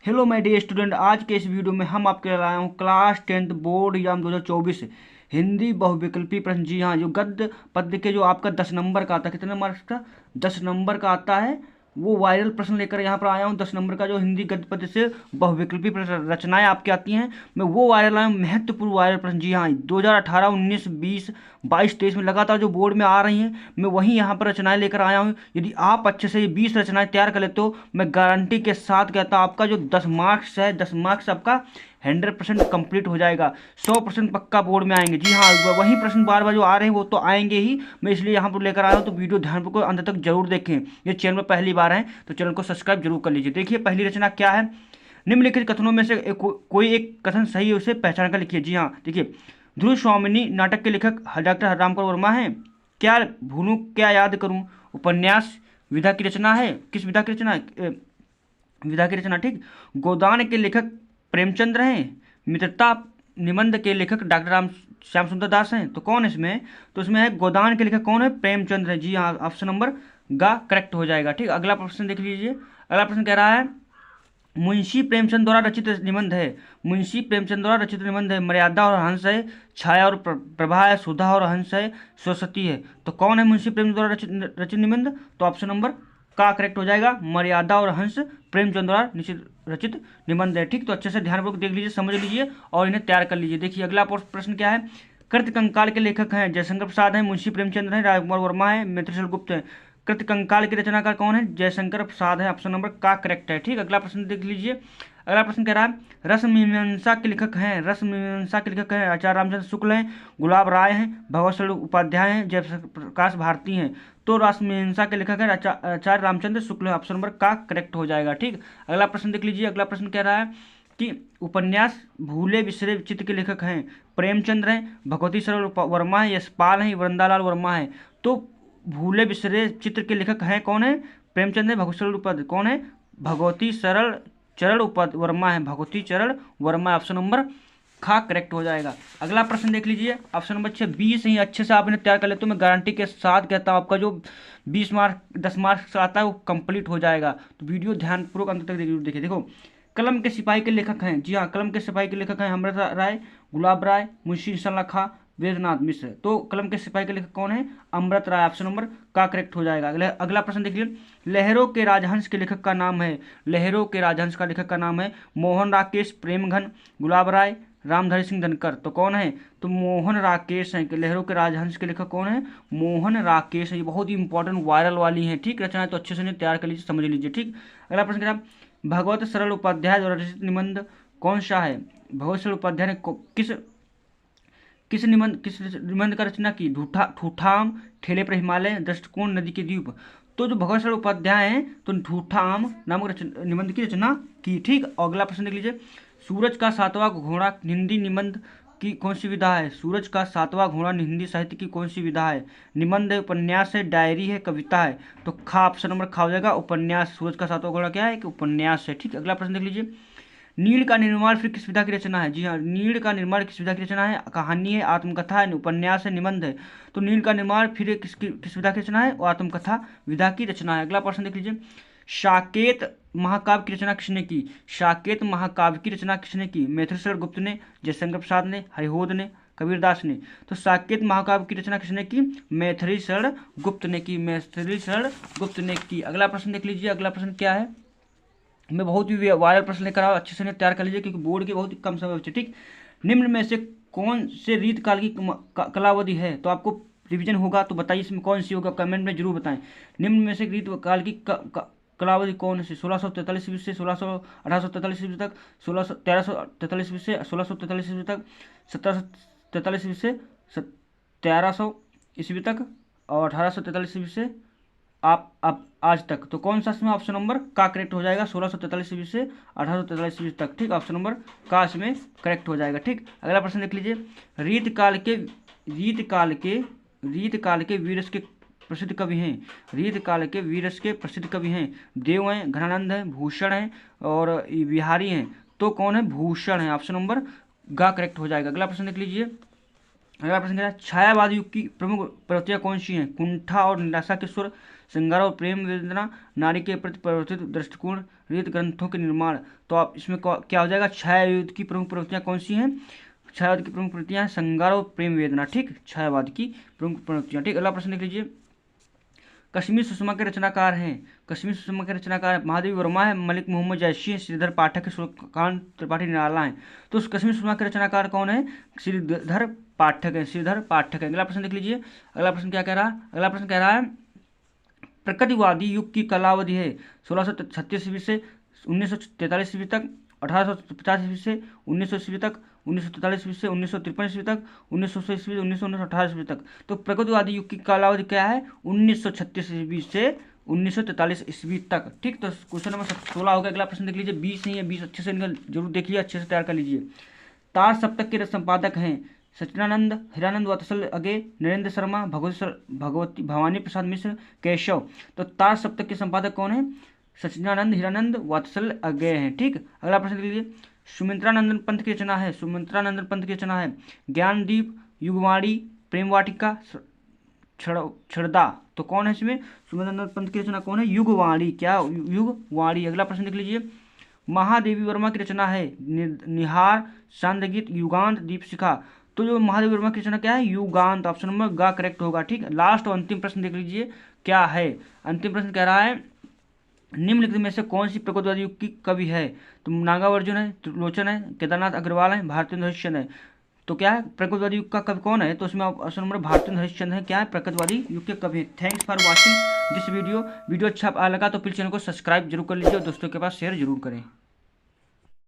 Hello my dear student, आज के इस वीडियो में हम आपके लाए हूँ class 10th board exam 2024 Hindi बहुविकल्पी प्रश्न। जी हाँ, जो गद्य पद्य के जो आपका 10 नंबर का आता है, कितने मार्क्स का 10 नंबर का आता है, वो वायरल प्रश्न लेकर यहाँ पर आया हूँ। 10 नंबर का जो हिंदी गद्य पद्य से बहुविकल्पी रचनाएं आपकी आती हैं, मैं वो वायरल आया हूँ, महत्वपूर्ण वायरल प्रश्न। जी हाँ, 2018, 19, 20, 22, 23 में लगातार जो बोर्ड में आ रही हैं, मैं वहीं यहाँ पर रचनाएं लेकर आया हूँ। यदि आप अच्छे से ये 20 रचनाएं तैयार कर लेते हो, मैं गारंटी के साथ कहता हूँ आपका जो 10 मार्क्स है, 10 मार्क्स आपका 100% कंप्लीट हो जाएगा। 100% पक्का बोर्ड में आएंगे। जी हाँ, वही प्रश्न बार बार जो आ रहे हैं वो तो आएंगे ही, मैं इसलिए यहाँ पर लेकर आया हूँ। तो वीडियो ध्यानपूर्वक अंत तक जरूर देखें। ये चैनल में पहली बार है तो चैनल को सब्सक्राइब जरूर कर लीजिए। देखिए पहली रचना क्या है। निम्नलिखित कथनों में से कोई एक कथन सही है, उसे पहचान कर लिखिए। जी हाँ, देखिए, ध्रुव स्वामिनी नाटक के लेखक डॉक्टर हरिराम वर्मा हैं। क्या भूलूं क्या याद करूं उपन्यास विधा की रचना है। किस विधा की रचना है? विधा की रचना, ठीक। गोदान के लेखक प्रेमचंद्र हैं। मित्रता निबंध के लेखक डॉक्टर राम श्याम सुंदर दास हैं। तो कौन है इसमें? तो इसमें है गोदान के लेखक कौन है? प्रेमचंद्र है। जी हाँ, ऑप्शन नंबर गा करेक्ट हो जाएगा। ठीक, अगला प्रश्न देख लीजिए। अगला प्रश्न कह रहा है, मुंशी प्रेमचंद द्वारा रचित निबंध है। मुंशी प्रेमचंद द्वारा रचित निबंध है। मर्यादा और हंस है, छाया और प्रभा है, सुधा और हंस है, सरस्वती है। तो कौन है मुंशी प्रेमचंद द्वारा रचित निबंध? तो ऑप्शन नंबर का करेक्ट हो जाएगा। मर्यादा और हंस प्रेमचंद द्वारा रचित निबंध है। ठीक, तो अच्छे से ध्यानपूर्वक देख लीजिए, समझ लीजिए और इन्हें तैयार कर लीजिए। देखिए अगला प्रश्न क्या है। कृत कंकाल के लेखक हैं जयशंकर प्रसाद हैं, मुंशी प्रेमचंद हैं, राजकुमार वर्मा है, मित्रसेन गुप्त हैं। कृत कंकाल के रचनाकार कौन है? जयशंकर प्रसाद है। ऑप्शन नंबर का करेक्ट है। ठीक, अगला प्रश्न देख लीजिए। अगला प्रश्न कह रहा है, रस मीमांसा के लेखक हैं। रस मीमांसा के लेखक हैं आचार्य रामचंद्र शुक्ल हैं, गुलाब राय हैं, भगवत स्वरूप उपाध्याय हैं, जयप्रकाश भारती हैं। तो रस मीमांसा के लेखक हैं आचार्य रामचंद्र शुक्ल। ऑप्शन नंबर का करेक्ट हो जाएगा। ठीक, अगला प्रश्न देख लीजिए। अगला प्रश्न कह रहा है कि उपन्यास भूले बिसरे चित्त के लेखक हैं। प्रेमचंद्र हैं, भगवती सरल वर्मा है, यशपाल हैं, वृंदालाल वर्मा है। तो भूले बिसरे चित्र के लेखक हैं कौन है? प्रेमचंद है। भगवती सरल उपाध्याय कौन है? भगवती सरल चरण उपाध्याय वर्मा है। भगवती चरण वर्मा। ऑप्शन नंबर खा करेक्ट हो जाएगा। अगला प्रश्न देख लीजिए। ऑप्शन नंबर 6, 20 ही अच्छे से आप इन्हें तैयार कर लेते हो, मैं गारंटी के साथ कहता हूँ आपका जो 20 मार्क 10 मार्क्स आता है वो कंप्लीट हो जाएगा। तो वीडियो ध्यानपूर्वक अंत तक देखिए। देखो, कलम के सिपाही के लेखक हैं। जी हाँ, कलम के सिपाही के लेखक हैं अमृता राय, गुलाब राय, मुंशी इंसान खां, वेदनाथ मिश्र। तो कलम के सिपाही के लेखक कौन है? अमृत राय। ऑप्शन नंबर का करेक्ट हो जाएगा। अगला प्रश्न देखिए। लहरों के राजहंस के लेखक का नाम है। लहरों के राजहंस का लेखक का नाम है मोहन राकेश प्रेमघन, गुलाब राय, रामधारी सिंह दिनकर। तो कौन है? तो मोहन राकेश हैं। लहरों के राजहंस के लेखक कौन है? मोहन राकेश है। ये बहुत ही इंपॉर्टेंट वायरल वाली है। ठीक, रचना तो अच्छे से तैयार कर लीजिए, समझ लीजिए। ठीक, अगला प्रश्न क्या? भगवत सरल उपाध्याय द्वारा रचित निबंध कौन सा है? भगवत सरल उपाध्याय ने किस निबंध का रचना की? ठूठाम, ठेले पर हिमालय, दृष्टिकोण, नदी के द्वीप। तो जो भगवत सरल उपाध्याय हैं तो ठूठाम नामक निबंध की रचना की। ठीक, अगला प्रश्न देख लीजिए। सूरज का सातवां घोड़ा हिंदी निबंध की कौन सी विधा है? सूरज का सातवां घोड़ा हिंदी साहित्य की कौन सी विधा है? निबंध है, उपन्यास है, डायरी है, कविता है। तो खा ऑप्शन नंबर खा हो जाएगा, उपन्यास। सूरज का सातवां घोड़ा क्या है? कि उपन्यास है। ठीक, अगला प्रश्न देख लीजिए। नीड़ का निर्माण फिर किस विधा की रचना है? जी हाँ, नीड़ का निर्माण किस विधा की रचना है? कहानी है, आत्मकथा है, उपन्यास है, निबंध है। तो नीड़ का निर्माण फिर किस विधा की रचना है? और आत्मकथा विधा की रचना है। अगला प्रश्न देख लीजिए। साकेत महाकाव्य की रचना किसने की? साकेत महाकाव्य की रचना किसने की? मैथिलीशरण गुप्त ने, जयशंकर प्रसाद ने, हरिहोद ने, कबीरदास ने। तो साकेत महाकाव्य की रचना किसने की? मैथिलीशरण गुप्त ने की। मैथिलीशरण गुप्त ने की। अगला प्रश्न देख लीजिए। अगला प्रश्न क्या है? मैं बहुत ही वायरल प्रश्न लेकर आया, अच्छे से तैयार कर लीजिए क्योंकि बोर्ड के बहुत ही कम समय बचे। ठीक, निम्न में से कौन से रीत काल की कलावधि है? तो आपको रिवीजन होगा तो बताइए इसमें कौन सी होगा, कमेंट में जरूर बताएं। निम्न में से रीत काल की कलावधि कौन सी? 1643 ईस्वी से 1843 ईस्वी तक, 1343 ईस्वी से 1643 ईस्वी तक, 1743 ईस्वी से 1300 ईस्वी तक, और 1843 ईस्वी से आप आज तक। तो कौन सा इसमें ऑप्शन नंबर का करेक्ट हो जाएगा? 1643 ईस्वी से 1843 ईस्वी तक। ठीक, ऑप्शन नंबर का इसमें करेक्ट हो जाएगा। ठीक, अगला प्रश्न देख लीजिए। रीत काल के वीरस के प्रसिद्ध कवि हैं। रीत काल के वीरस के प्रसिद्ध कवि हैं देव हैं, घनानंद हैं, भूषण हैं और बिहारी हैं। तो कौन है? भूषण है। ऑप्शन नंबर गा करेक्ट हो जाएगा। अगला प्रश्न देख लीजिए। अगला प्रश्न क्या है? छायावाद युग की प्रमुख प्रवृत्तियां कौन सी हैं? कुंठा और निराशा के स्वर, श्रृंगार और प्रेम वेदना, नारी के प्रति परिवर्तित दृष्टिकोण, रीत ग्रंथों के निर्माण। तो आप इसमें क्या हो जाएगा, छायायुद्ध की प्रमुख प्रवृत्तियां कौन सी हैं, छायावाद की प्रमुख प्रवृत्तियां हैं श्रृंगार और प्रेम वेदना, ठीक, छायावाद की प्रमुख प्रवृत्तियां, ठीक। अगला प्रश्न देख लीजिए, कश्मीर सुषमा के रचनाकार हैं, कश्मीर सुषमा के रचनाकार महादेवी वर्मा है, मलिक मोहम्मद जैशी है, श्रीधर पाठक है, सूर्यकांत त्रिपाठी निराला है। तो कश्मीर सुषमा के रचनाकार कौन है, श्रीधर पाठक है, श्रीधर पाठक है। अगला प्रश्न देख लीजिए, अगला प्रश्न क्या कह रहा है, अगला प्रश्न कह रहा है प्रकृतिवादी युग की कालावधि है 1636 ईस्वी से 1943 ईस्वी तक, 1850 ईस्वी से 1900 ईस्वी तक, 1943 ईस्वी से 1953 ईस्वी तक, 1900 ईस्वी से 1918 ईस्वी तक। तो प्रकृतिवादी युग की कालावधि क्या है, 1936 ईस्वी से 1943 ईस्वी तक, ठीक। तो क्वेश्चन नंबर 16 हो गया। अगला प्रश्न देख लीजिए, 20 नहीं है, 20 अच्छे से इनका जरूर देखिए, अच्छे से तैयार कर लीजिए। तार सप्तक के संपादक हैं सच्चिदानंद, हीरानंद वात्सल अगे, नरेंद्र शर्मा, भगवती भवानी प्रसाद मिश्र, केशव। तो तार सप्तक के संपादक कौन है, सच्चिदानंद, हीरानंद वात्सल अगे हैं, ठीक। अगला प्रश्न लीजिए, सुमित्रानंदन पंथ की रचना है, सुमित्रानंदन पंथ की रचना है ज्ञानदीप, युगवाणी, प्रेम वाटिका, छड़दा। तो कौन है इसमें, सुमित्रानंदन पंथ की रचना कौन है, युगवाणी, क्या, युगवाणी। अगला प्रश्न देख लीजिए, महादेवी वर्मा की रचना है निहार, सांदगीत, युगांत, दीपशिखा। तो जो महादेवी वर्मा की रचना क्या है, युगांत, ऑप्शन नंबर ग करेक्ट होगा, ठीक। लास्ट और अंतिम प्रश्न देख लीजिए क्या है, अंतिम प्रश्न कह रहा है निम्नलिखित में से कौन सी प्रकृतिवादी युग की कवि है। तो नागार्जुन है, त्रिलोचन है, केदारनाथ अग्रवाल है, भारतेंद्र हरिश्चंद्र है। तो क्या है, प्रकृतिवादी युग का कवि कौन है, तो उसमें ऑप्शन नंबर भारतेंद्र हरिश्चंद्र है, क्या है, प्रकृतिवादी युग के कवि। Thanks for watching this video अच्छा लगा तो प्लीज चैनल को सब्सक्राइब जरूर कर लीजिए और दोस्तों के पास शेयर जरूर करें।